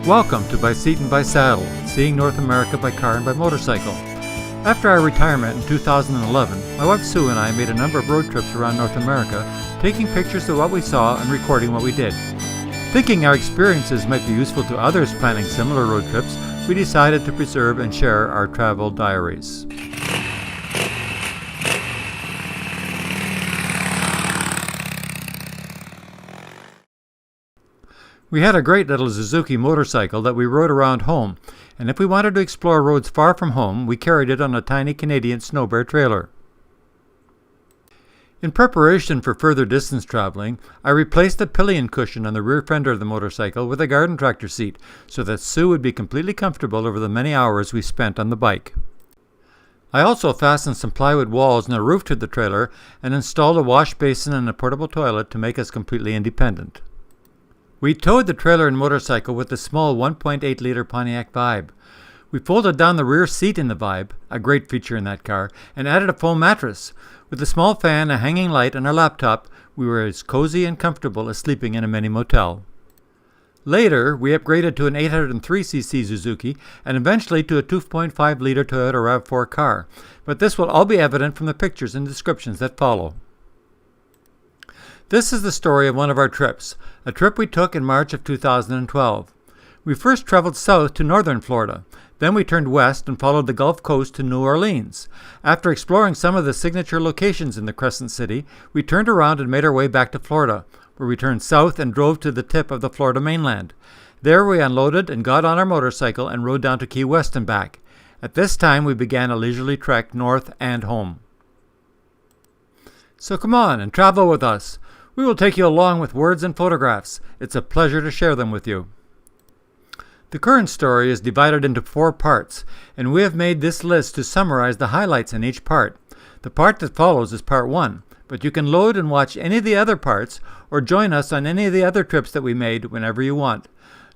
Welcome to By Seat and By Saddle, seeing North America by car and by motorcycle. After our retirement in 2011, my wife Sue and I made a number of road trips around North America, taking pictures of what we saw and recording what we did. Thinking our experiences might be useful to others planning similar road trips, we decided to preserve and share our travel diaries. We had a great little Suzuki motorcycle that we rode around home, and if we wanted to explore roads far from home, we carried it on a tiny Canadian snow bear trailer. In preparation for further distance traveling, I replaced the pillion cushion on the rear fender of the motorcycle with a garden tractor seat so that Sue would be completely comfortable over the many hours we spent on the bike. I also fastened some plywood walls and a roof to the trailer and installed a wash basin and a portable toilet to make us completely independent. We towed the trailer and motorcycle with the small 1.8-liter Pontiac Vibe. We folded down the rear seat in the Vibe, a great feature in that car, and added a foam mattress. With a small fan, a hanging light, and our laptop, we were as cozy and comfortable as sleeping in a mini motel. Later, we upgraded to an 803cc Suzuki and eventually to a 2.5-liter Toyota RAV4 car, but this will all be evident from the pictures and descriptions that follow. This is the story of one of our trips, a trip we took in March of 2012. We first traveled south to northern Florida. Then we turned west and followed the Gulf Coast to New Orleans. After exploring some of the signature locations in the Crescent City, we turned around and made our way back to Florida, where we turned south and drove to the tip of the Florida mainland. There we unloaded and got on our motorcycle and rode down to Key West and back. At this time we began a leisurely trek north and home. So come on and travel with us. We will take you along with words and photographs. It's a pleasure to share them with you. The current story is divided into 4 parts, and we have made this list to summarize the highlights in each part. The part that follows is part 1, but you can load and watch any of the other parts or join us on any of the other trips that we made whenever you want.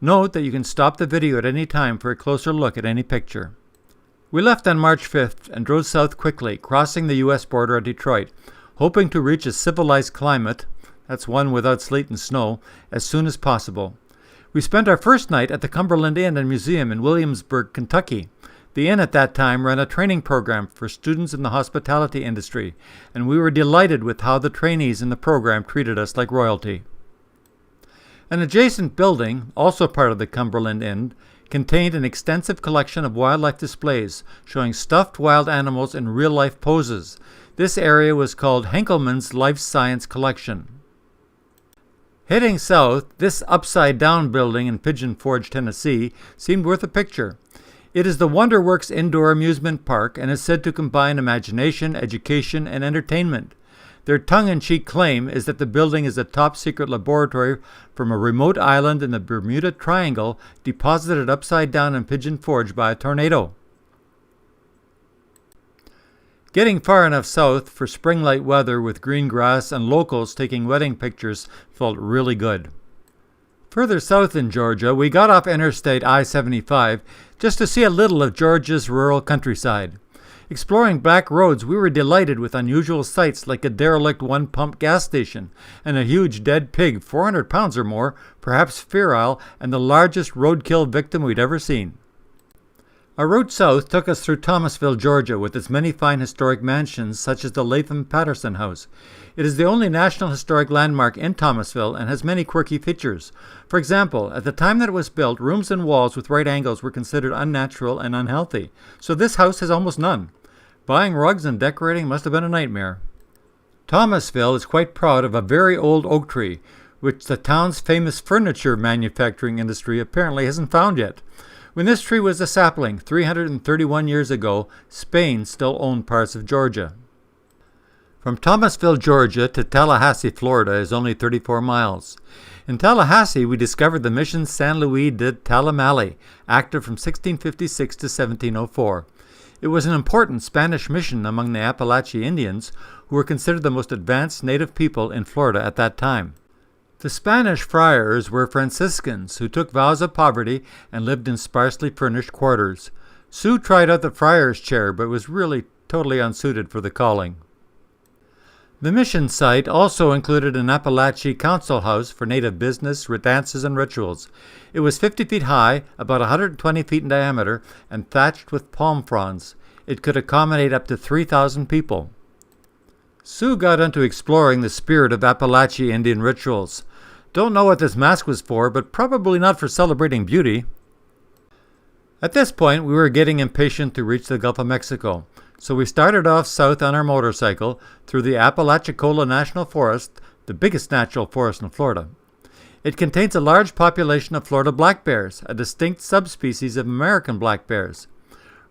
Note that you can stop the video at any time for a closer look at any picture. We left on March 5th and drove south quickly, crossing the U.S. border at Detroit, hoping to reach a civilized climate, that's one without sleet and snow, as soon as possible. We spent our first night at the Cumberland Inn and Museum in Williamsburg, Kentucky. The inn at that time ran a training program for students in the hospitality industry, and we were delighted with how the trainees in the program treated us like royalty. An adjacent building, also part of the Cumberland Inn, contained an extensive collection of wildlife displays showing stuffed wild animals in real-life poses. This area was called Henkelman's Life Science Collection. Heading south, this upside-down building in Pigeon Forge, Tennessee, seemed worth a picture. It is the WonderWorks Indoor Amusement Park and is said to combine imagination, education, and entertainment. Their tongue-in-cheek claim is that the building is a top-secret laboratory from a remote island in the Bermuda Triangle deposited upside down in Pigeon Forge by a tornado. Getting far enough south for spring-like weather with green grass and locals taking wedding pictures felt really good. Further south in Georgia, we got off Interstate I-75 just to see a little of Georgia's rural countryside. Exploring back roads, we were delighted with unusual sights like a derelict one-pump gas station and a huge dead pig, 400 pounds or more, perhaps feral, and the largest roadkill victim we'd ever seen. Our route south took us through Thomasville, Georgia, with its many fine historic mansions such as the Lapham-Patterson house. It is the only National Historic Landmark in Thomasville and has many quirky features. For example, at the time that it was built, rooms and walls with right angles were considered unnatural and unhealthy, so this house has almost none. Buying rugs and decorating must have been a nightmare. Thomasville is quite proud of a very old oak tree, which the town's famous furniture manufacturing industry apparently hasn't found yet. When this tree was a sapling 331 years ago, Spain still owned parts of Georgia. From Thomasville, Georgia to Tallahasee, Florida is only 34 miles. In Tallahassee, we discovered the mission San Luis de Talamali, active from 1656 to 1704. It was an important Spanish mission among the Appalachian Indians, who were considered the most advanced native people in Florida at that time. The Spanish friars were Franciscans who took vows of poverty and lived in sparsely furnished quarters. Sue tried out the friar's chair, but was really totally unsuited for the calling. The mission site also included an Appalachian council house for native business, dances, and rituals. It was 50 feet high, about 120 feet in diameter, and thatched with palm fronds. It could accommodate up to 3,000 people. Sue got into exploring the spirit of Appalachian Indian rituals. Don't know what this mask was for, but probably not for celebrating beauty. At this point, we were getting impatient to reach the Gulf of Mexico, so we started off south on our motorcycle through the Apalachicola National Forest, the biggest natural forest in Florida. It contains a large population of Florida black bears, a distinct subspecies of American black bears.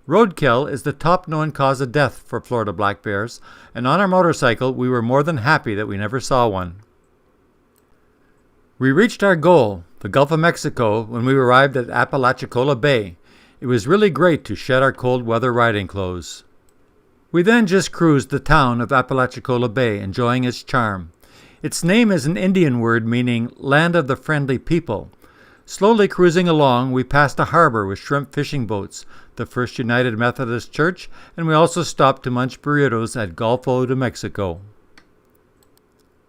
Roadkill is the top known cause of death for Florida black bears, and on our motorcycle we were more than happy that we never saw one. We reached our goal, the Gulf of Mexico, when we arrived at Apalachicola Bay. It was really great to shed our cold weather riding clothes. We then just cruised the town of Apalachicola Bay, enjoying its charm. Its name is an Indian word meaning land of the friendly people. Slowly cruising along, we passed a harbor with shrimp fishing boats, the First United Methodist Church, and we also stopped to munch burritos at Golfo de Mexico.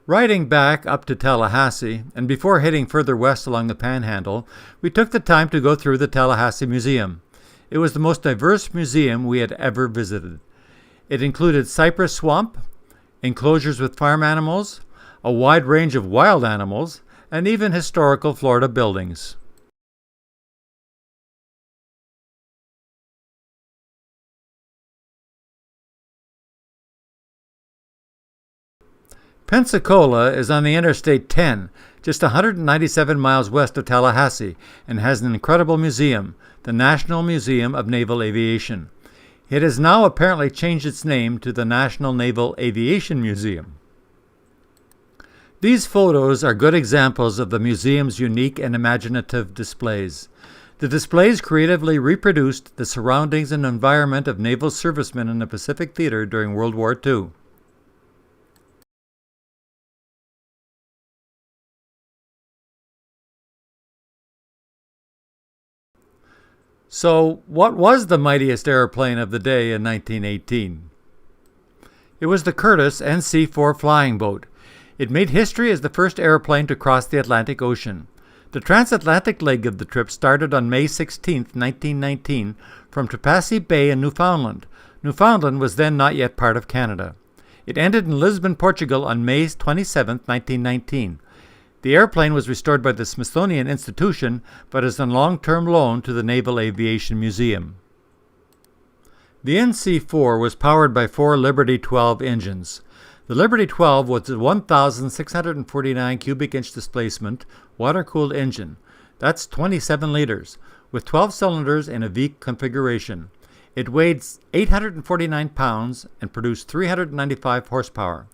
Riding back up to Tallahassee, and before heading further west along the Panhandle, we took the time to go through the Tallahassee Museum. It was the most diverse museum we had ever visited. It included cypress swamp, enclosures with farm animals, a wide range of wild animals, and even historical Florida buildings. Pensacola is on the Interstate 10, just 197 miles west of Tallahassee, and has an incredible museum, the National Museum of Naval Aviation. It has now apparently changed its name to the National Naval Aviation Museum. These photos are good examples of the museum's unique and imaginative displays. The displays creatively reproduced the surroundings and environment of naval servicemen in the Pacific Theater during World War II. So, what was the mightiest airplane of the day in 1918? It was the Curtiss NC-4 flying boat. It made history as the first airplane to cross the Atlantic Ocean. The transatlantic leg of the trip started on May 16, 1919, from Trapassi Bay in Newfoundland. Newfoundland was then not yet part of Canada. It ended in Lisbon, Portugal on May 27, 1919. The airplane was restored by the Smithsonian Institution, but is on long-term loan to the Naval Aviation Museum. The NC-4 was powered by 4 Liberty 12 engines. The Liberty 12 was a 1,649 cubic inch displacement, water-cooled engine. That's 27 liters, with 12 cylinders in a V configuration. It weighed 849 pounds and produced 395 horsepower.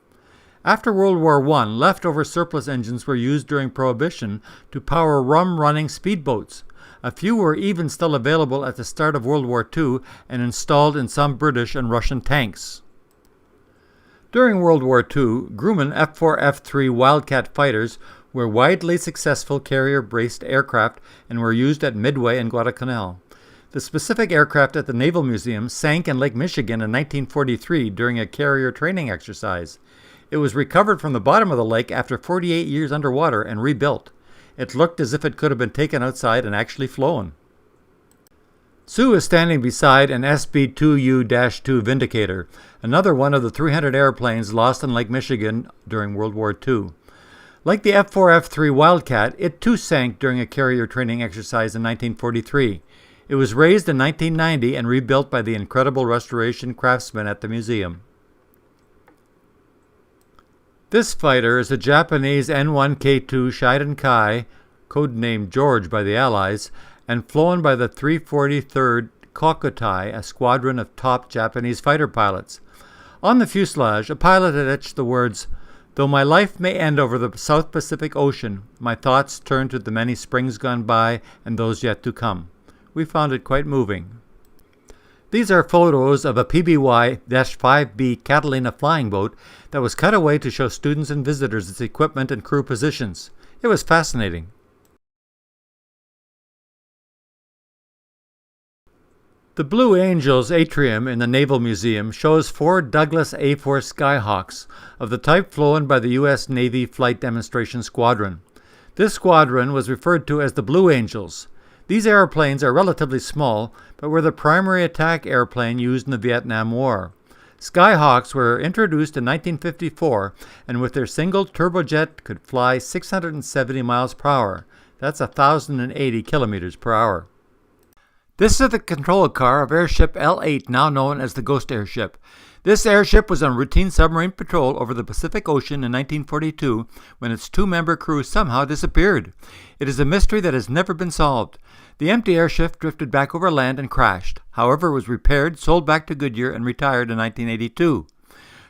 After World War I, leftover surplus engines were used during Prohibition to power rum-running speedboats. A few were even still available at the start of World War II and installed in some British and Russian tanks. During World War II, Grumman F-4, F-3 Wildcat fighters were widely successful carrier-based aircraft and were used at Midway and Guadalcanal. The specific aircraft at the Naval Museum sank in Lake Michigan in 1943 during a carrier training exercise. It was recovered from the bottom of the lake after 48 years underwater and rebuilt. It looked as if it could have been taken outside and actually flown. Sue is standing beside an SB-2U-2 Vindicator, another one of the 300 airplanes lost in Lake Michigan during World War II. Like the F-4, F-3 Wildcat, it too sank during a carrier training exercise in 1943. It was raised in 1990 and rebuilt by the incredible restoration craftsmen at the museum. This fighter is a Japanese N-1K2 Shiden-Kai, codenamed George by the Allies, and flown by the 343rd Kokutai, a squadron of top Japanese fighter pilots. On the fuselage, a pilot had etched the words, "Though my life may end over the South Pacific Ocean, my thoughts turn to the many springs gone by and those yet to come." We found it quite moving. These are photos of a PBY-5B Catalina flying boat that was cut away to show students and visitors its equipment and crew positions. It was fascinating. The Blue Angels atrium in the Naval Museum shows 4 Douglas A-4 Skyhawks of the type flown by the U.S. Navy Flight Demonstration Squadron. This squadron was referred to as the Blue Angels. These airplanes are relatively small, but were the primary attack airplane used in the Vietnam War. Skyhawks were introduced in 1954, and with their single turbojet could fly 670 miles per hour. That's 1,080 kilometers per hour. This is the control car of airship L-8, now known as the Ghost Airship. This airship was on routine submarine patrol over the Pacific Ocean in 1942 when its 2-member crew somehow disappeared. It is a mystery that has never been solved. The empty airship drifted back over land and crashed. However, it was repaired, sold back to Goodyear, and retired in 1982.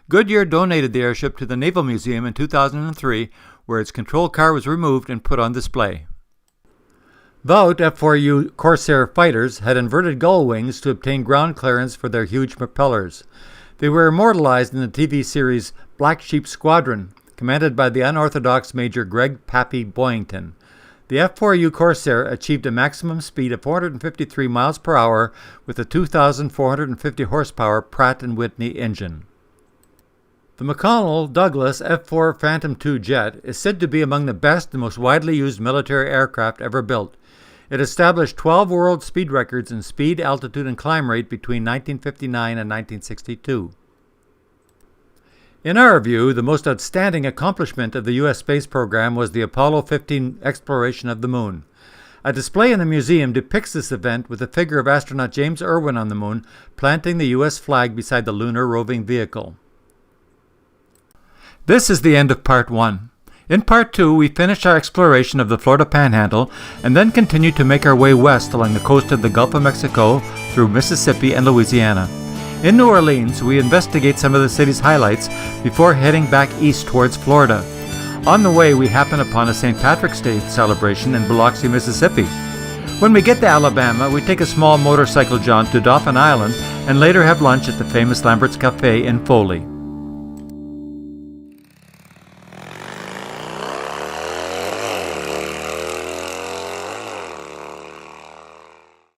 Goodyear donated the airship to the Naval Museum in 2003, where its control car was removed and put on display. Vought F-4U Corsair fighters had inverted gull wings to obtain ground clearance for their huge propellers. They were immortalized in the TV series Black Sheep Squadron, commanded by the unorthodox Major Greg "Pappy" Boyington. The F-4U Corsair achieved a maximum speed of 453 miles per hour with a 2,450 horsepower Pratt & Whitney engine. The McConnell Douglas F-4 Phantom II jet is said to be among the best and most widely used military aircraft ever built. It established 12 world speed records in speed, altitude, and climb rate between 1959 and 1962. In our view, the most outstanding accomplishment of the U.S. space program was the Apollo 15 exploration of the Moon. A display in the museum depicts this event with the figure of astronaut James Irwin on the Moon planting the U.S. flag beside the lunar roving vehicle. This is the end of Part 1. In Part 2, we finish our exploration of the Florida Panhandle and then continue to make our way west along the coast of the Gulf of Mexico through Mississippi and Louisiana. In New Orleans, we investigate some of the city's highlights before heading back east towards Florida. On the way, we happen upon a St. Patrick's Day celebration in Biloxi, Mississippi. When we get to Alabama, we take a small motorcycle jaunt to Dauphin Island and later have lunch at the famous Lambert's Café in Foley.